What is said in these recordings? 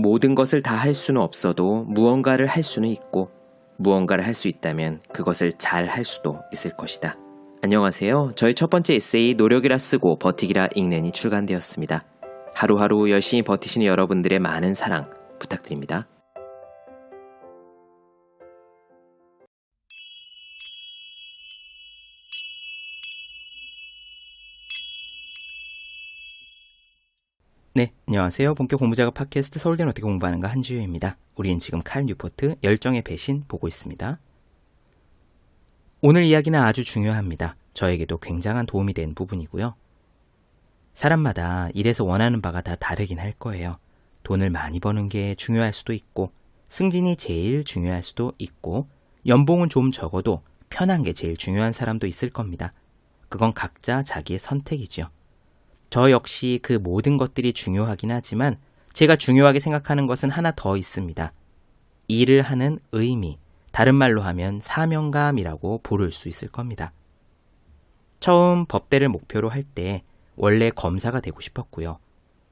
모든 것을 다 할 수는 없어도 무언가를 할 수는 있고 무언가를 할 수 있다면 그것을 잘 할 수도 있을 것이다. 안녕하세요. 저희 첫 번째 에세이 노력이라 쓰고 버티기라 읽는이 출간되었습니다. 하루하루 열심히 버티시는 여러분들의 많은 사랑 부탁드립니다. 네, 안녕하세요. 본격 공부작업 팟캐스트 서울대는 어떻게 공부하는가 한지우입니다. 우리는 지금 칼 뉴포트 열정의 배신 보고 있습니다. 오늘 이야기는 아주 중요합니다. 저에게도 굉장한 도움이 된 부분이고요. 사람마다 일에서 원하는 바가 다 다르긴 할 거예요. 돈을 많이 버는 게 중요할 수도 있고 승진이 제일 중요할 수도 있고 연봉은 좀 적어도 편한 게 제일 중요한 사람도 있을 겁니다. 그건 각자 자기의 선택이죠. 저 역시 그 모든 것들이 중요하긴 하지만 제가 중요하게 생각하는 것은 하나 더 있습니다. 일을 하는 의미, 다른 말로 하면 사명감이라고 부를 수 있을 겁니다. 처음 법대를 목표로 할 때 원래 검사가 되고 싶었고요.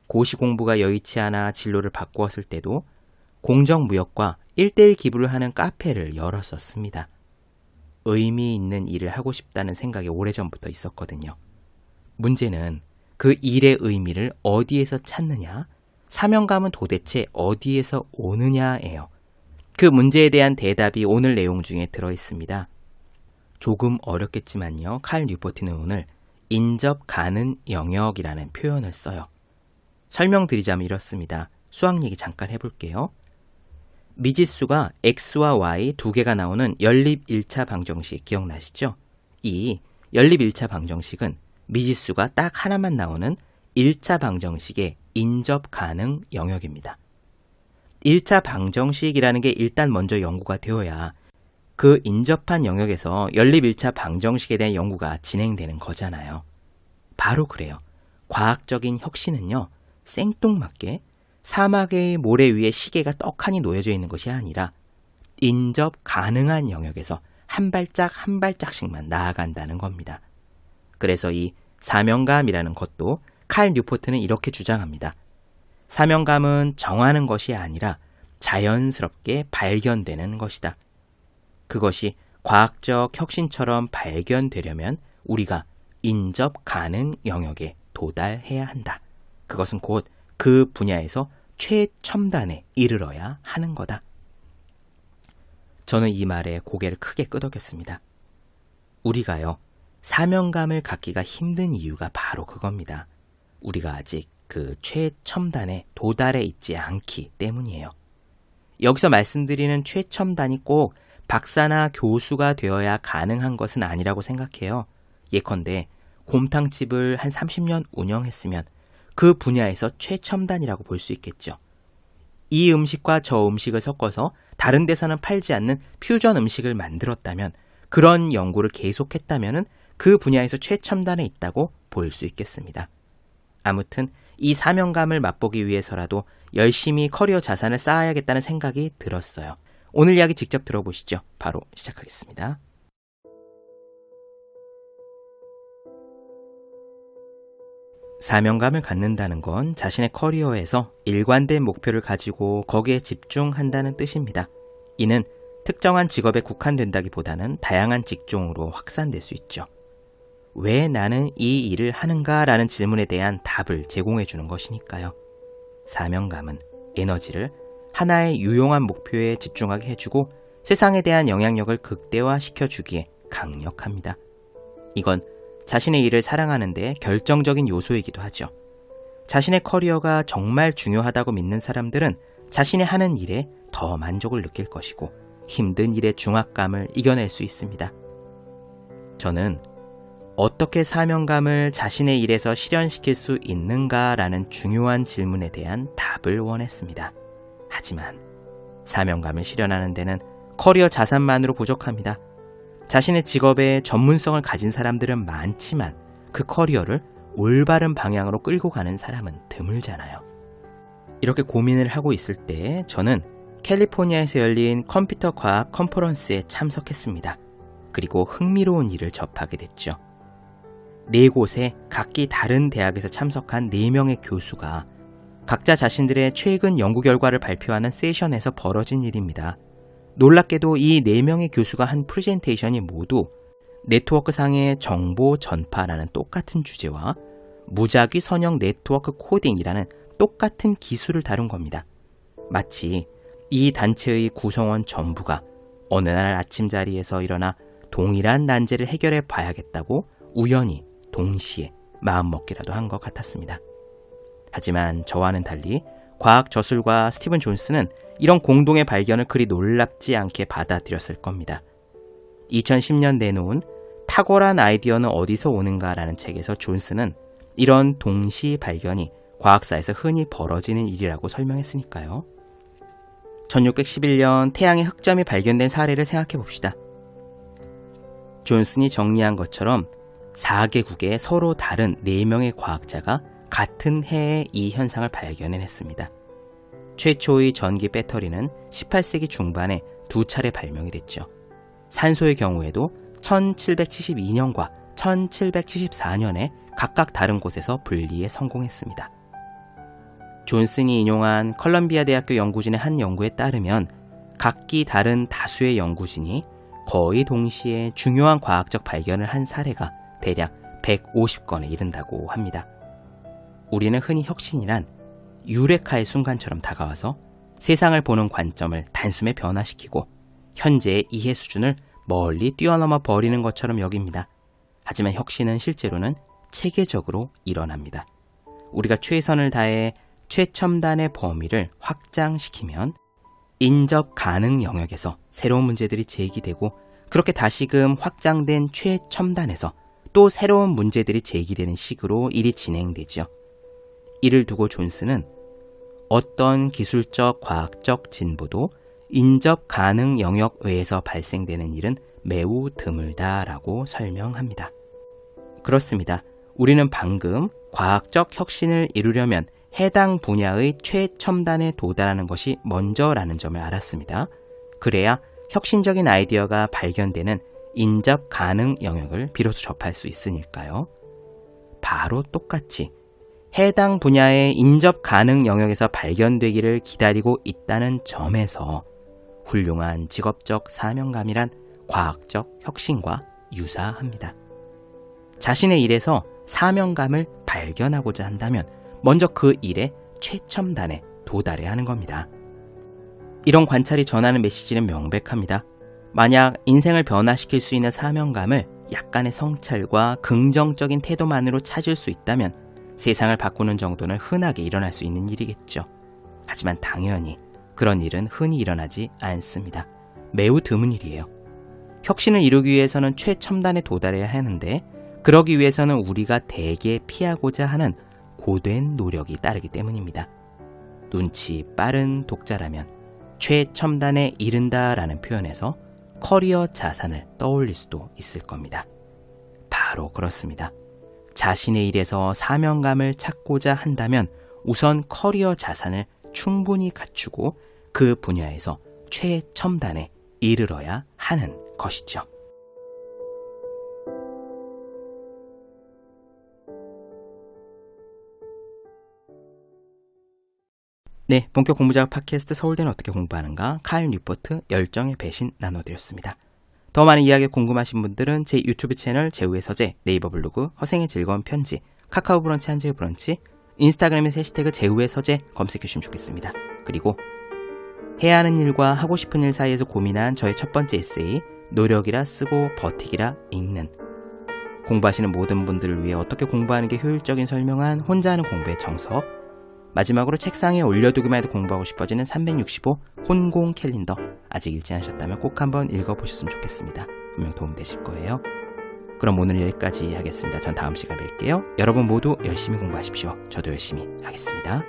고시 공부가 여의치 않아 진로를 바꾸었을 때도 공정무역과 1:1 기부를 하는 카페를 열었었습니다. 의미 있는 일을 하고 싶다는 생각이 오래전부터 있었거든요. 문제는 그 일의 의미를 어디에서 찾느냐, 사명감은 도대체 어디에서 오느냐예요. 그 문제에 대한 대답이 오늘 내용 중에 들어있습니다. 조금 어렵겠지만요. 칼 뉴포트는 오늘 인접 가능 영역이라는 표현을 써요. 설명드리자면 이렇습니다. 수학 얘기 잠깐 해볼게요. 미지수가 x와 y 두 개가 나오는 연립 1차 방정식 기억나시죠? 이 연립 1차 방정식은 미지수가 딱 하나만 나오는 1차 방정식의 인접 가능 영역입니다. 1차 방정식이라는 게 일단 먼저 연구가 되어야 그 인접한 영역에서 연립 1차 방정식에 대한 연구가 진행되는 거잖아요. 바로 그래요. 과학적인 혁신은요, 생뚱맞게 사막의 모래 위에 시계가 떡하니 놓여져 있는 것이 아니라 인접 가능한 영역에서 한 발짝 한 발짝씩만 나아간다는 겁니다. 그래서 이 사명감이라는 것도 칼 뉴포트는 이렇게 주장합니다. 사명감은 정하는 것이 아니라 자연스럽게 발견되는 것이다. 그것이 과학적 혁신처럼 발견되려면 우리가 인접 가능 영역에 도달해야 한다. 그것은 곧 그 분야에서 최첨단에 이르러야 하는 거다. 저는 이 말에 고개를 크게 끄덕였습니다. 우리가요, 사명감을 갖기가 힘든 이유가 바로 그겁니다. 우리가 아직 그 최첨단에 도달해 있지 않기 때문이에요. 여기서 말씀드리는 최첨단이 꼭 박사나 교수가 되어야 가능한 것은 아니라고 생각해요. 예컨대 곰탕집을 한 30년 운영했으면 그 분야에서 최첨단이라고 볼 수 있겠죠. 이 음식과 저 음식을 섞어서 다른 데서는 팔지 않는 퓨전 음식을 만들었다면, 그런 연구를 계속했다면 그 분야에서 최첨단에 있다고 볼 수 있겠습니다. 아무튼 이 사명감을 맛보기 위해서라도 열심히 커리어 자산을 쌓아야겠다는 생각이 들었어요. 오늘 이야기 직접 들어보시죠. 바로 시작하겠습니다. 사명감을 갖는다는 건 자신의 커리어에서 일관된 목표를 가지고 거기에 집중한다는 뜻입니다. 이는 특정한 직업에 국한된다기보다는 다양한 직종으로 확산될 수 있죠. 왜 나는 이 일을 하는가 라는 질문에 대한 답을 제공해 주는 것이니까요. 사명감은 에너지를 하나의 유용한 목표에 집중하게 해주고 세상에 대한 영향력을 극대화시켜 주기에 강력합니다. 이건 자신의 일을 사랑하는 데 결정적인 요소이기도 하죠. 자신의 커리어가 정말 중요하다고 믿는 사람들은 자신의 하는 일에 더 만족을 느낄 것이고 힘든 일의 중압감을 이겨낼 수 있습니다. 저는 어떻게 사명감을 자신의 일에서 실현시킬 수 있는가라는 중요한 질문에 대한 답을 원했습니다. 하지만 사명감을 실현하는 데는 커리어 자산만으로 부족합니다. 자신의 직업에 전문성을 가진 사람들은 많지만 그 커리어를 올바른 방향으로 끌고 가는 사람은 드물잖아요. 이렇게 고민을 하고 있을 때 저는 캘리포니아에서 열린 컴퓨터 과학 컨퍼런스에 참석했습니다. 그리고 흥미로운 일을 접하게 됐죠. 4곳의 각기 다른 대학에서 참석한 4명의 교수가 각자 자신들의 최근 연구 결과를 발표하는 세션에서 벌어진 일입니다. 놀랍게도 이 4명의 교수가 한 프레젠테이션이 모두 네트워크상의 정보 전파라는 똑같은 주제와 무작위 선형 네트워크 코딩이라는 똑같은 기술을 다룬 겁니다. 마치 이 단체의 구성원 전부가 어느 날 아침자리에서 일어나 동일한 난제를 해결해 봐야겠다고 우연히 동시에 마음먹기라도 한 것 같았습니다. 하지만 저와는 달리 과학 저술가 스티븐 존스는 이런 공동의 발견을 그리 놀랍지 않게 받아들였을 겁니다. 2010년 내놓은 탁월한 아이디어는 어디서 오는가라는 책에서 존스는 이런 동시 발견이 과학사에서 흔히 벌어지는 일이라고 설명했으니까요. 1611년 태양의 흑점이 발견된 사례를 생각해 봅시다. 존슨이 정리한 것처럼 4개국의 서로 다른 4명의 과학자가 같은 해에 이 현상을 발견해냈습니다. 최초의 전기 배터리는 18세기 중반에 2차례 발명이 됐죠. 산소의 경우에도 1772년과 1774년에 각각 다른 곳에서 분리에 성공했습니다. 존슨이 인용한 컬럼비아 대학교 연구진의 한 연구에 따르면 각기 다른 다수의 연구진이 거의 동시에 중요한 과학적 발견을 한 사례가 대략 150건에 이른다고 합니다. 우리는 흔히 혁신이란 유레카의 순간처럼 다가와서 세상을 보는 관점을 단숨에 변화시키고 현재의 이해 수준을 멀리 뛰어넘어 버리는 것처럼 여깁니다. 하지만 혁신은 실제로는 체계적으로 일어납니다. 우리가 최선을 다해 최첨단의 범위를 확장시키면 인접 가능 영역에서 새로운 문제들이 제기되고 그렇게 다시금 확장된 최첨단에서 또 새로운 문제들이 제기되는 식으로 일이 진행되죠. 이를 두고 존슨은 어떤 기술적 과학적 진보도 인접 가능 영역 외에서 발생되는 일은 매우 드물다라고 설명합니다. 그렇습니다. 우리는 방금 과학적 혁신을 이루려면 해당 분야의 최첨단에 도달하는 것이 먼저라는 점을 알았습니다. 그래야 혁신적인 아이디어가 발견되는 인접 가능 영역을 비로소 접할 수 있으니까요. 바로 똑같이 해당 분야의 인접 가능 영역에서 발견되기를 기다리고 있다는 점에서 훌륭한 직업적 사명감이란 과학적 혁신과 유사합니다. 자신의 일에서 사명감을 발견하고자 한다면 먼저 그 일의 최첨단에 도달해야 하는 겁니다. 이런 관찰이 전하는 메시지는 명백합니다. 만약 인생을 변화시킬 수 있는 사명감을 약간의 성찰과 긍정적인 태도만으로 찾을 수 있다면 세상을 바꾸는 정도는 흔하게 일어날 수 있는 일이겠죠. 하지만 당연히 그런 일은 흔히 일어나지 않습니다. 매우 드문 일이에요. 혁신을 이루기 위해서는 최첨단에 도달해야 하는데 그러기 위해서는 우리가 대개 피하고자 하는 고된 노력이 따르기 때문입니다. 눈치 빠른 독자라면 최첨단에 이른다라는 표현에서 커리어 자산을 떠올릴 수도 있을 겁니다. 바로 그렇습니다. 자신의 일에서 사명감을 찾고자 한다면 우선 커리어 자산을 충분히 갖추고 그 분야에서 최첨단에 이르러야 하는 것이죠. 네, 본격 공부작업 팟캐스트 서울대는 어떻게 공부하는가 칼 뉴포트 열정의 배신 나눠드렸습니다. 더 많은 이야기 궁금하신 분들은 제 유튜브 채널 제우의 서재, 네이버 블로그 허생의 즐거운 편지, 카카오 브런치 한재의 브런치, 인스타그램에서 해시태그 제우의 서재 검색해 주시면 좋겠습니다. 그리고 해야 하는 일과 하고 싶은 일 사이에서 고민한 저의 첫 번째 에세이 노력이라 쓰고 버티기라 읽는, 공부하시는 모든 분들을 위해 어떻게 공부하는 게 효율적인 설명한 혼자 하는 공부의 정석, 마지막으로 책상에 올려두기만 해도 공부하고 싶어지는 365 혼공 캘린더, 아직 읽지 않으셨다면 꼭 한번 읽어보셨으면 좋겠습니다. 분명 도움되실 거예요. 그럼 오늘 여기까지 하겠습니다. 전 다음 시간에 뵐게요. 여러분 모두 열심히 공부하십시오. 저도 열심히 하겠습니다.